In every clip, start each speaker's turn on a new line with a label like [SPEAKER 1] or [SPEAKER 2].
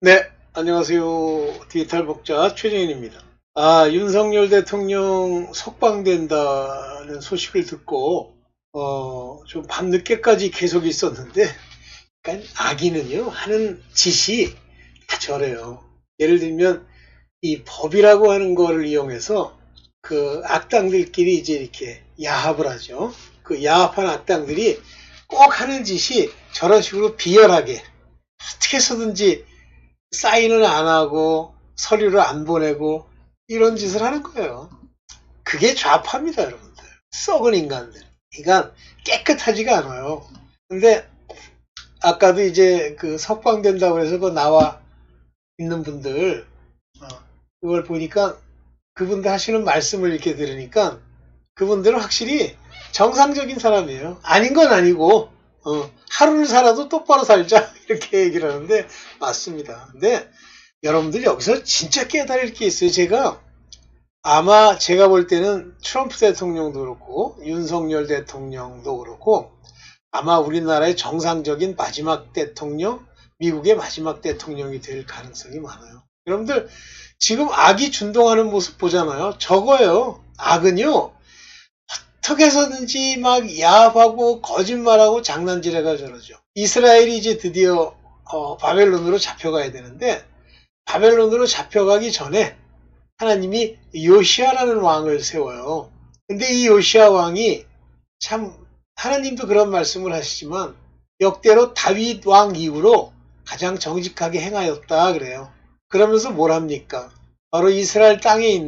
[SPEAKER 1] 네, 안녕하세요. 디지털 복자 최정현입니다. 윤석열 대통령 석방된다는 소식을 듣고, 좀 밤늦게까지 계속 있었는데, 그러니까 악인은요, 하는 짓이 다 저래요. 예를 들면, 이 법이라고 하는 거를 이용해서 그 악당들끼리 이제 이렇게 야합을 하죠. 그 야합한 악당들이 꼭 하는 짓이 저런 식으로 비열하게, 어떻게 해서든지 사인을 안 하고 서류를 안 보내고 이런 짓을 하는 거예요. 그게 좌파입니다, 여러분들. 썩은 인간들. 그러니까 깨끗하지가 않아요. 근데 아까도 이제 그 석방된다고 해서 그 나와 있는 분들 그걸 보니까 그분들 하시는 말씀을 이렇게 들으니까 그분들은 확실히 정상적인 사람이에요. 아닌 건 아니고 하루를 살아도 똑바로 살자 이렇게 얘기를 하는데 맞습니다. 근데 여러분들 여기서 진짜 깨달을 게 있어요. 아마 제가 볼 때는 트럼프 대통령도 그렇고 윤석열 대통령도 그렇고 아마 우리나라의 정상적인 마지막 대통령, 미국의 마지막 대통령이 될 가능성이 많아요. 여러분들 지금 악이 준동하는 모습 보잖아요. 저거예요. 악은요. 어떻게 해서든지 막 야합하고 거짓말하고 장난질해가 저러죠. 이스라엘이 이제 드디어 바벨론으로 잡혀가야 되는데 바벨론으로 잡혀가기 전에 하나님이 요시아라는 왕을 세워요. 근데 이 요시아 왕이 참 하나님도 그런 말씀을 하시지만 역대로 다윗 왕 이후로 가장 정직하게 행하였다 그래요. 그러면서 뭘 합니까? 바로 이스라엘 땅에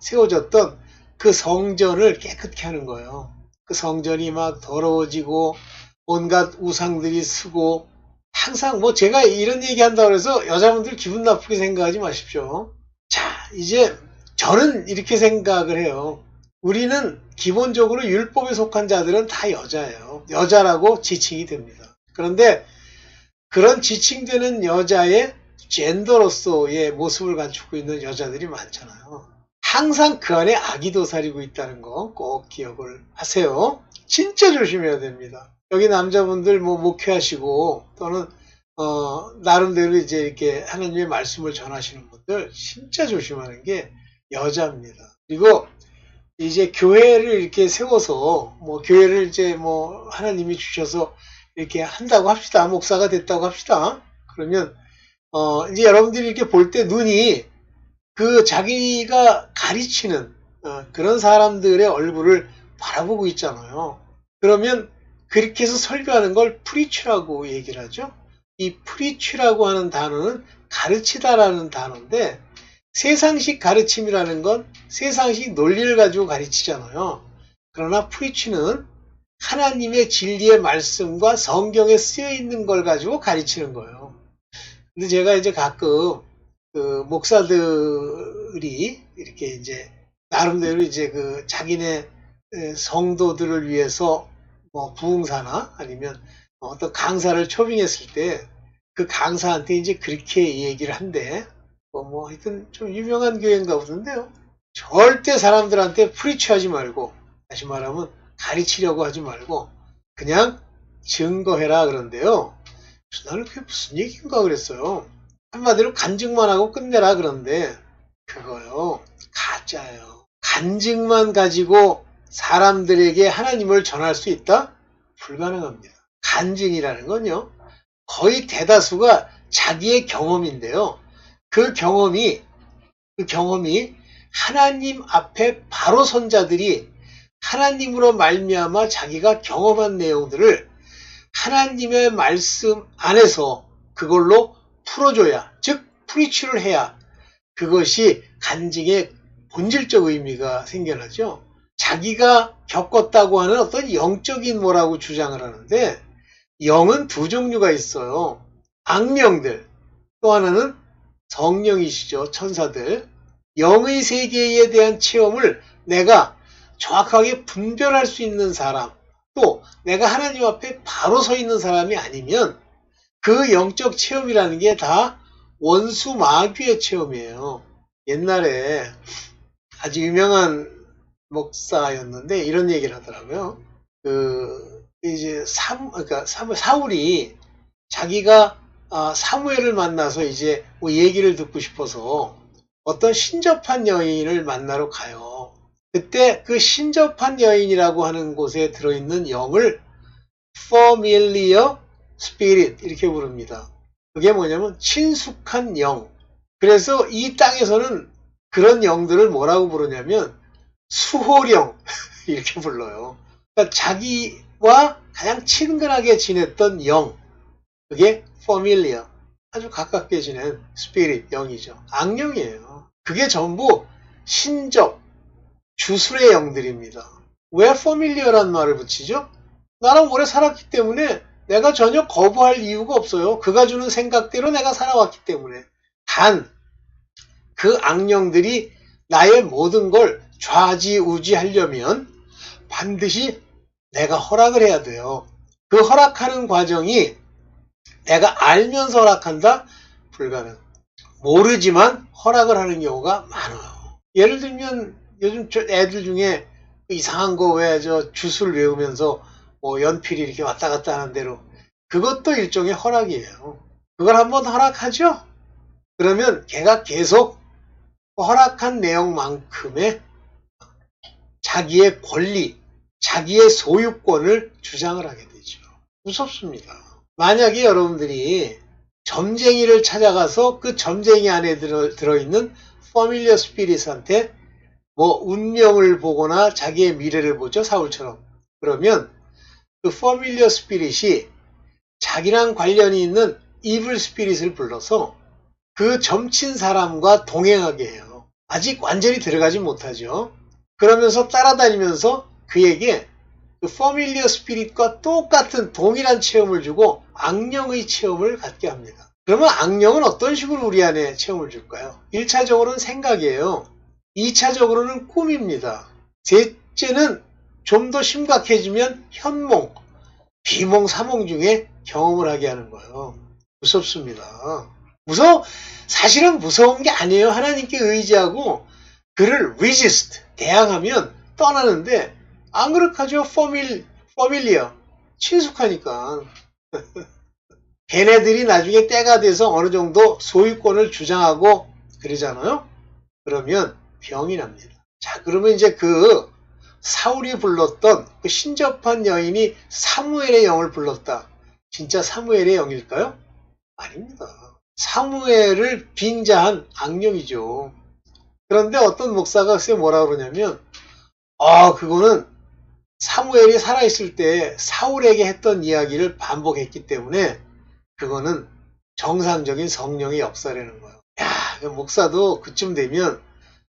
[SPEAKER 1] 세워졌던 그 성전을 깨끗게 하는 거예요. 그 성전이 막 더러워지고 온갖 우상들이 쓰고 항상 뭐 제가 이런 얘기 한다고 해서 여자분들 기분 나쁘게 생각하지 마십시오. 자, 이제 저는 이렇게 생각을 해요. 우리는 기본적으로 율법에 속한 자들은 다 여자예요. 여자라고 지칭이 됩니다. 그런데 그런 지칭되는 여자의 젠더로서의 모습을 갖추고 있는 여자들이 많잖아요. 항상 그 안에 악이 도사리고 있다는 거 꼭 기억을 하세요. 진짜 조심해야 됩니다. 여기 남자분들 뭐 목회하시고 또는 나름대로 이제 이렇게 하나님의 말씀을 전하시는 분들 진짜 조심하는 게 여자입니다. 그리고 이제 교회를 이렇게 세워서 뭐 교회를 이제 뭐 하나님이 주셔서 이렇게 한다고 합시다. 목사가 됐다고 합시다. 그러면 이제 여러분들이 이렇게 볼 때 눈이 그 자기가 가르치는 그런 사람들의 얼굴을 바라보고 있잖아요. 그러면 그렇게 해서 설교하는 걸 프리치라고 얘기를 하죠. 이 프리치라고 하는 단어는 가르치다라는 단어인데 세상식 가르침이라는 건 세상식 논리를 가지고 가르치잖아요. 그러나 프리치는 하나님의 진리의 말씀과 성경에 쓰여 있는 걸 가지고 가르치는 거예요. 근데 제가 이제 가끔 그 목사들이 이렇게 이제 나름대로 이제 그 자기네 성도들을 위해서 뭐 부흥사나 아니면 어떤 강사를 초빙했을 때 그 강사한테 이제 그렇게 얘기를 한대. 뭐 하여튼 좀 유명한 교회인가 보던데요. 절대 사람들한테 프리치하지 말고 다시 말하면 가르치려고 하지 말고 그냥 증거해라 그런데요. 나는 그게 무슨 얘기인가 그랬어요. 한마디로 간증만 하고 끝내라 그러는데 그거요 가짜예요. 간증만 가지고 사람들에게 하나님을 전할 수 있다? 불가능합니다. 간증이라는 건요 거의 대다수가 자기의 경험인데요. 그 경험이 하나님 앞에 바로 선 자들이 하나님으로 말미암아 자기가 경험한 내용들을 하나님의 말씀 안에서 그걸로 풀어줘야, 즉 프리치를 해야 그것이 간증의 본질적 의미가 생겨나죠. 자기가 겪었다고 하는 어떤 영적인 뭐라고 주장을 하는데 영은 두 종류가 있어요. 악령들, 또 하나는 성령이시죠. 천사들. 영의 세계에 대한 체험을 내가 정확하게 분별할 수 있는 사람, 또 내가 하나님 앞에 바로 서 있는 사람이 아니면 그 영적 체험이라는 게 다 원수 마귀의 체험이에요. 옛날에 아주 유명한 목사였는데 이런 얘기를 하더라고요. 이제 그러니까 사울이 자기가 사무엘을 만나서 이제 뭐 얘기를 듣고 싶어서 어떤 신접한 여인을 만나러 가요. 그때 그 신접한 여인이라고 하는 곳에 들어있는 영을 familiar spirit 이렇게 부릅니다. 그게 뭐냐면 친숙한 영. 그래서 이 땅에서는 그런 영들을 뭐라고 부르냐면 수호령 이렇게 불러요. 그러니까 자기와 가장 친근하게 지냈던 영, 그게 familiar, 아주 가깝게 지낸 spirit, 영이죠. 악령이에요. 그게 전부 신적, 주술의 영들입니다. 왜 familiar란 말을 붙이죠? 나랑 오래 살았기 때문에 내가 전혀 거부할 이유가 없어요. 그가 주는 생각대로 내가 살아왔기 때문에. 단, 그 악령들이 나의 모든 걸 좌지우지하려면 반드시 내가 허락을 해야 돼요. 그 허락하는 과정이 내가 알면서 허락한다? 불가능. 모르지만 허락을 하는 경우가 많아요. 예를 들면 요즘 애들 중에 이상한 거 왜 저 주술 외우면서 뭐 연필이 이렇게 왔다 갔다 하는 대로 그것도 일종의 허락이에요. 그걸 한번 허락하죠? 그러면 걔가 계속 허락한 내용만큼의 자기의 권리, 자기의 소유권을 주장을 하게 되죠. 무섭습니다. 만약에 여러분들이 점쟁이를 찾아가서 그 점쟁이 안에 들어있는 familiar spirit한테 뭐 운명을 보거나 자기의 미래를 보죠. 사울처럼. 그러면 그 familiar spirit이 자기랑 관련이 있는 evil spirit을 불러서 그 점친 사람과 동행하게 해요. 아직 완전히 들어가지 못하죠. 그러면서 따라다니면서 그에게 그 familiar spirit과 똑같은 동일한 체험을 주고 악령의 체험을 갖게 합니다. 그러면 악령은 어떤 식으로 우리 안에 체험을 줄까요? 1차적으로는 생각이에요. 2차적으로는 꿈입니다. 셋째는 좀 더 심각해지면 현몽, 비몽, 사몽 중에 경험을 하게 하는 거예요. 무섭습니다. 사실은 무서운 게 아니에요. 하나님께 의지하고 그를 resist, 대항하면 떠나는데 안 그렇게하죠. familiar, 친숙하니까. 걔네들이 나중에 때가 돼서 어느 정도 소유권을 주장하고 그러잖아요. 그러면 병이 납니다. 자, 그러면 이제 그 사울이 불렀던 그 신접한 여인이 사무엘의 영을 불렀다. 진짜 사무엘의 영일까요? 아닙니다. 사무엘을 빙자한 악령이죠. 그런데 어떤 목사가 글쎄 뭐라 그러냐면 그거는 사무엘이 살아있을 때 사울에게 했던 이야기를 반복했기 때문에 그거는 정상적인 성령의 역사라는 거예요. 야, 목사도 그쯤 되면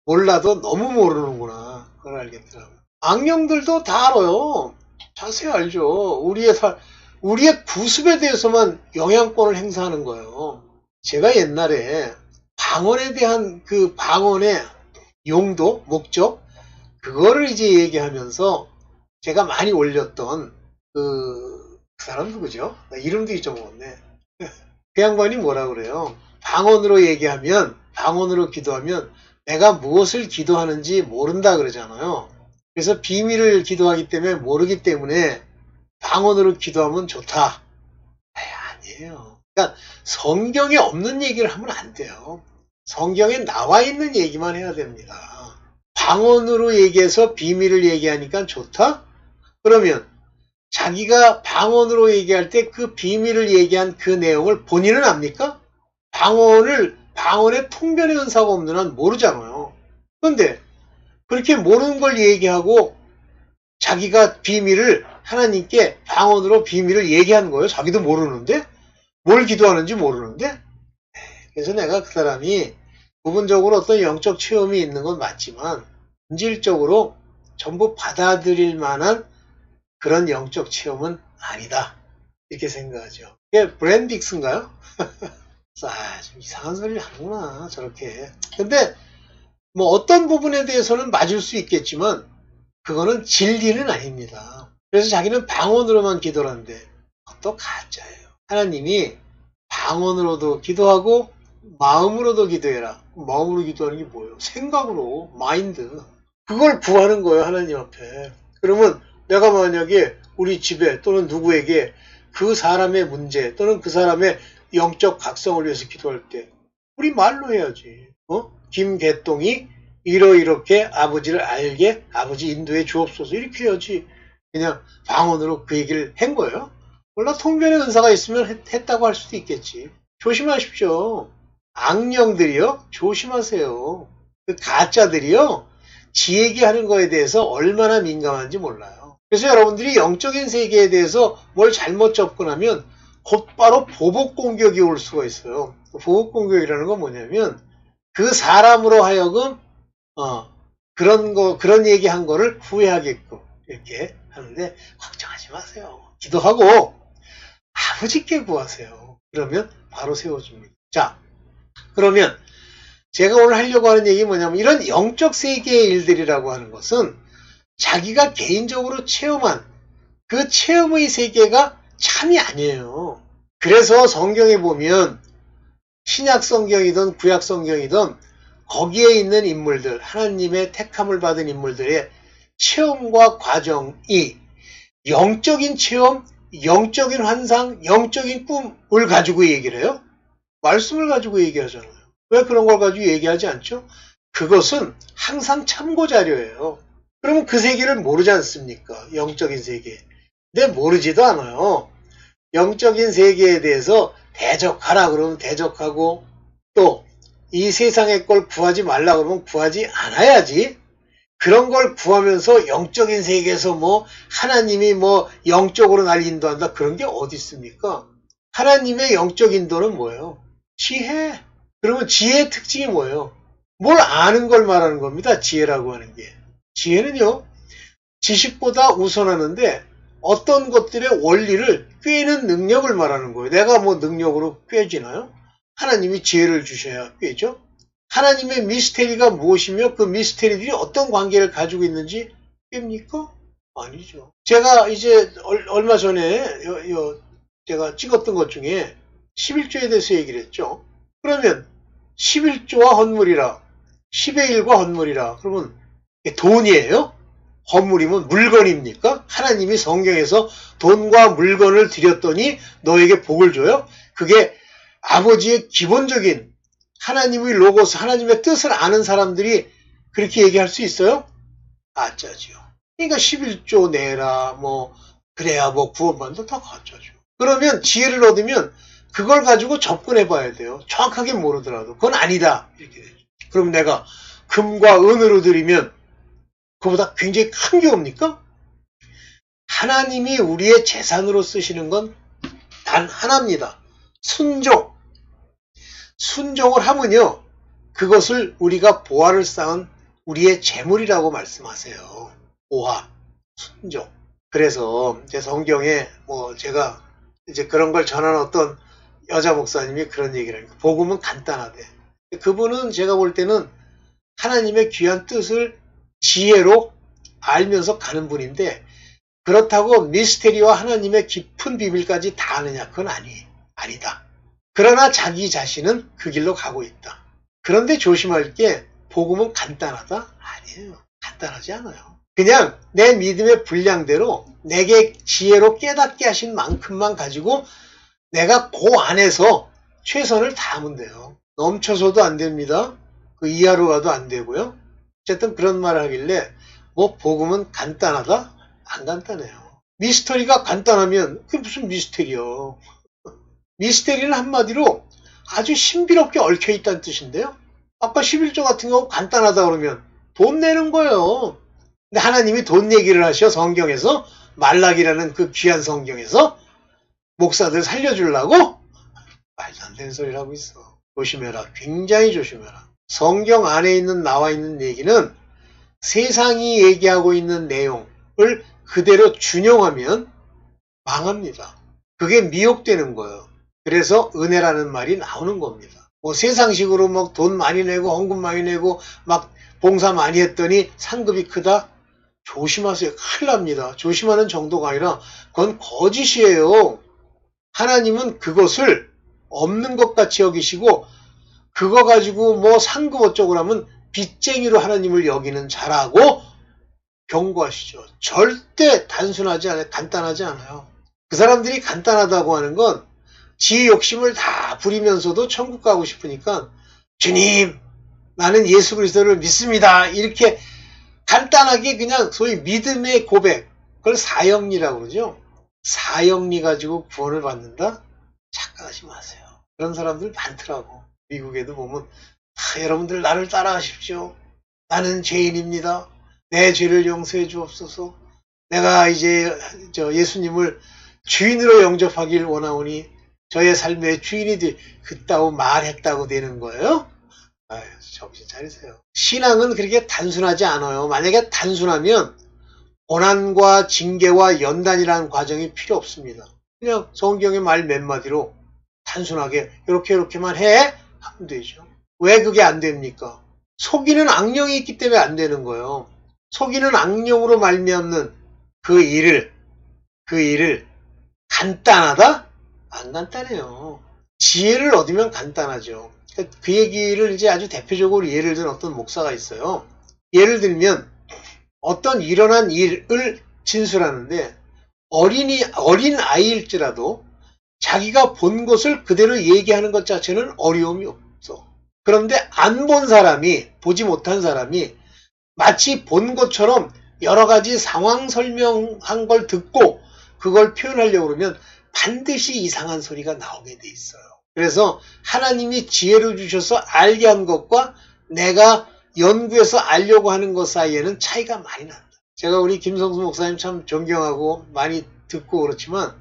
[SPEAKER 1] 몰라도 너무 모르는구나. 그걸 알겠더라고요. 악령들도 다 알아요. 자세히 알죠. 우리의 구습에 대해서만 영향권을 행사하는 거예요. 제가 옛날에 방언에 대한 그 방언의 용도, 목적, 그거를 이제 얘기하면서 제가 많이 올렸던 그 사람 누구죠? 나 이름도 잊어먹었네. 그 양반이 뭐라 그래요? 방언으로 얘기하면, 방언으로 기도하면 내가 무엇을 기도하는지 모른다 그러잖아요. 그래서 비밀을 기도하기 때문에 모르기 때문에 방언으로 기도하면 좋다. 아니에요. 그러니까 성경에 없는 얘기를 하면 안 돼요. 성경에 나와 있는 얘기만 해야 됩니다. 방언으로 얘기해서 비밀을 얘기하니까 좋다? 그러면 자기가 방언으로 얘기할 때 그 비밀을 얘기한 그 내용을 본인은 압니까? 방언의 통변의 은사가 없는 한 모르잖아요. 그런데 그렇게 모르는 걸 얘기하고 자기가 비밀을 하나님께 방언으로 비밀을 얘기하는 거예요. 자기도 모르는데? 뭘 기도하는지 모르는데? 그래서 내가 그 사람이 부분적으로 어떤 영적 체험이 있는 건 맞지만 본질적으로 전부 받아들일 만한 그런 영적 체험은 아니다. 이렇게 생각하죠. 이게 브랜딕스인가요? 좀 이상한 소리를 하는구나. 저렇게. 근데 뭐 어떤 부분에 대해서는 맞을 수 있겠지만 그거는 진리는 아닙니다. 그래서 자기는 방언으로만 기도를 하는데 그것도 가짜예요. 하나님이 방언으로도 기도하고 마음으로도 기도해라. 마음으로 기도하는 게 뭐예요? 생각으로, 마인드. 그걸 구하는 거예요, 하나님 앞에. 그러면 내가 만약에 우리 집에 또는 누구에게 그 사람의 문제 또는 그 사람의 영적 각성을 위해서 기도할 때 우리 말로 해야지. 김개똥이 이렇게 아버지를 알게 아버지 인도해 주옵소서 이렇게 해야지. 그냥 방언으로 그 얘기를 한 거예요. 몰라 통변의 은사가 있으면 했다고 할 수도 있겠지. 조심하십시오. 악령들이요. 조심하세요. 그 가짜들이요. 지 얘기하는 거에 대해서 얼마나 민감한지 몰라요. 그래서 여러분들이 영적인 세계에 대해서 뭘 잘못 접근하면 곧바로 보복 공격이 올 수가 있어요. 보복 공격이라는 건 뭐냐면 그 사람으로 하여금 그런 얘기한 거를 후회하게끔 이렇게 하는데 걱정하지 마세요. 기도하고 아버지께 구하세요. 그러면 바로 세워줍니다. 자, 그러면 제가 오늘 하려고 하는 얘기 뭐냐면 이런 영적 세계의 일들이라고 하는 것은 자기가 개인적으로 체험한 그 체험의 세계가 참이 아니에요. 그래서 성경에 보면 신약 성경이든 구약 성경이든 거기에 있는 인물들, 하나님의 택함을 받은 인물들의 체험과 과정이 영적인 체험, 영적인 환상, 영적인 꿈을 가지고 얘기를 해요. 말씀을 가지고 얘기하잖아요. 왜 그런 걸 가지고 얘기하지 않죠? 그것은 항상 참고 자료예요. 그러면 그 세계를 모르지 않습니까? 영적인 세계. 근데 모르지도 않아요. 영적인 세계에 대해서 대적하라 그러면 대적하고 또 이 세상의 걸 구하지 말라 그러면 구하지 않아야지. 그런 걸 구하면서 영적인 세계에서 뭐 하나님이 뭐 영적으로 날 인도한다 그런 게 어디 있습니까? 하나님의 영적 인도는 뭐예요? 지혜. 그러면 지혜의 특징이 뭐예요? 뭘 아는 걸 말하는 겁니다. 지혜라고 하는 게. 지혜는요. 지식보다 우선하는데 어떤 것들의 원리를 꿰는 능력을 말하는 거예요. 내가 뭐 능력으로 꿰지나요? 하나님이 지혜를 주셔야 꿰죠. 하나님의 미스테리가 무엇이며 그 미스테리들이 어떤 관계를 가지고 있는지 꿰입니까? 아니죠. 제가 이제 얼마 전에 제가 찍었던 것 중에 11조에 대해서 얘기를 했죠. 그러면 11조와 헌물이라 10의 1과 헌물이라 그러면 돈이에요? 헌물이면 물건입니까? 하나님이 성경에서 돈과 물건을 드렸더니 너에게 복을 줘요? 그게 아버지의 기본적인 하나님의 로고스, 하나님의 뜻을 아는 사람들이 그렇게 얘기할 수 있어요? 가짜죠. 그러니까 11조 내라, 뭐 그래야 뭐 구원받는다 다 가짜죠. 그러면 지혜를 얻으면 그걸 가지고 접근해 봐야 돼요. 정확하게 모르더라도 그건 아니다 이렇게 되죠. 그럼 내가 금과 은으로 드리면 그보다 굉장히 큰 게 옵니까? 하나님이 우리의 재산으로 쓰시는 건 단 하나입니다. 순종. 순종을 하면요. 그것을 우리가 보화를 쌓은 우리의 재물이라고 말씀하세요. 보화, 순종. 그래서 이제 성경에 뭐 제가 이제 그런 걸 전한 어떤 여자 목사님이 그런 얘기를 합니다. 복음은 간단하대. 그분은 제가 볼 때는 하나님의 귀한 뜻을 지혜로 알면서 가는 분인데 그렇다고 미스테리와 하나님의 깊은 비밀까지 다 아느냐? 그건 아니다. 그러나 자기 자신은 그 길로 가고 있다. 그런데 조심할 게 복음은 간단하다? 아니에요. 간단하지 않아요. 그냥 내 믿음의 분량대로 내게 지혜로 깨닫게 하신 만큼만 가지고 내가 그 안에서 최선을 다하면 돼요. 넘쳐서도 안 됩니다. 그 이하로 가도 안 되고요. 어쨌든 그런 말을 하길래 뭐 복음은 간단하다? 안 간단해요. 미스터리가 간단하면 그게 무슨 미스터리요. 미스터리는 한마디로 아주 신비롭게 얽혀있다는 뜻인데요. 아까 11조 같은 경우 간단하다 그러면 돈 내는 거예요. 근데 하나님이 돈 얘기를 하셔 성경에서 말락이라는 그 귀한 성경에서 목사들 살려주려고? 말도 안 되는 소리를 하고 있어. 조심해라. 굉장히 조심해라. 성경 안에 있는 나와 있는 얘기는 세상이 얘기하고 있는 내용을 그대로 준용하면 망합니다. 그게 미혹되는 거예요. 그래서 은혜라는 말이 나오는 겁니다. 뭐 세상식으로 막 돈 많이 내고 헌금 많이 내고 막 봉사 많이 했더니 상급이 크다? 조심하세요. 큰일 납니다. 조심하는 정도가 아니라 그건 거짓이에요. 하나님은 그것을 없는 것 같이 여기시고 그거 가지고 뭐 상급 어쩌고 하면 빚쟁이로 하나님을 여기는 자라고 경고하시죠. 절대 단순하지 않아요. 간단하지 않아요. 그 사람들이 간단하다고 하는 건 지 욕심을 다 부리면서도 천국 가고 싶으니까 주님 나는 예수 그리스도를 믿습니다. 이렇게 간단하게 그냥 소위 믿음의 고백, 그걸 사형리라고 그러죠. 사형리 가지고 구원을 받는다? 착각하지 마세요. 그런 사람들 많더라고. 미국에도 보면 여러분들 나를 따라하십시오. 나는 죄인입니다. 내 죄를 용서해 주옵소서. 내가 이제 예수님을 주인으로 영접하길 원하오니 저의 삶의 주인이 그따구 말했다고 되는 거예요. 아유, 정신 차리세요. 신앙은 그렇게 단순하지 않아요. 만약에 단순하면 고난과 징계와 연단이라는 과정이 필요 없습니다. 그냥 성경의 말 몇 마디로 단순하게 이렇게만 해 하면 되죠. 왜 그게 안 됩니까? 속이는 악령이 있기 때문에 안 되는 거예요. 속이는 악령으로 말미암는 그 일을 간단하다? 안 간단해요. 지혜를 얻으면 간단하죠. 그 얘기를 이제 아주 대표적으로 예를 든 어떤 목사가 있어요. 예를 들면 어떤 일어난 일을 진술하는데 어린 아이일지라도 자기가 본 것을 그대로 얘기하는 것 자체는 어려움이 없어. 그런데 안 본 사람이, 보지 못한 사람이 마치 본 것처럼 여러 가지 상황 설명한 걸 듣고 그걸 표현하려고 그러면 반드시 이상한 소리가 나오게 돼 있어요. 그래서 하나님이 지혜를 주셔서 알게 한 것과 내가 연구해서 알려고 하는 것 사이에는 차이가 많이 난다. 제가 우리 김성수 목사님 참 존경하고 많이 듣고 그렇지만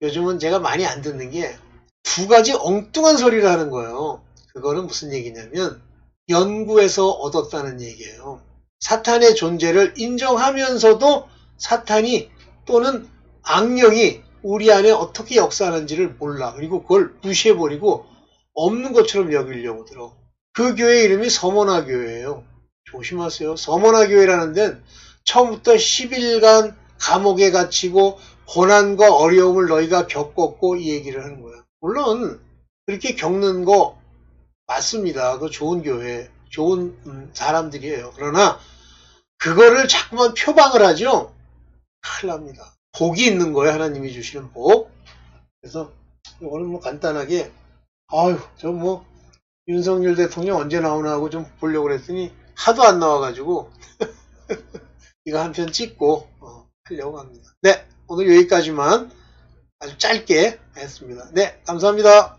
[SPEAKER 1] 요즘은 제가 많이 안 듣는 게 두 가지 엉뚱한 소리를 하는 거예요. 그거는 무슨 얘기냐면 연구해서 얻었다는 얘기예요. 사탄의 존재를 인정하면서도 사탄이 또는 악령이 우리 안에 어떻게 역사하는지를 몰라. 그리고 그걸 무시해버리고 없는 것처럼 여기려고 들어. 그 교회 이름이 서머나 교회예요. 조심하세요. 서머나 교회라는 데는 처음부터 10일간 감옥에 갇히고 고난과 어려움을 너희가 겪었고 이 얘기를 하는 거야. 물론 그렇게 겪는 거 맞습니다. 그 좋은 교회, 좋은 사람들이에요. 그러나 그거를 자꾸만 표방을 하죠. 큰일 납니다. 복이 있는 거예요. 하나님이 주시는 복. 그래서 이거는 뭐 간단하게 저 뭐 윤석열 대통령 언제 나오나 하고 좀 보려고 그랬더니 하도 안 나와가지고 이거 한 편 찍고 하려고 합니다. 네, 오늘 여기까지만 아주 짧게 했습니다. 네, 감사합니다.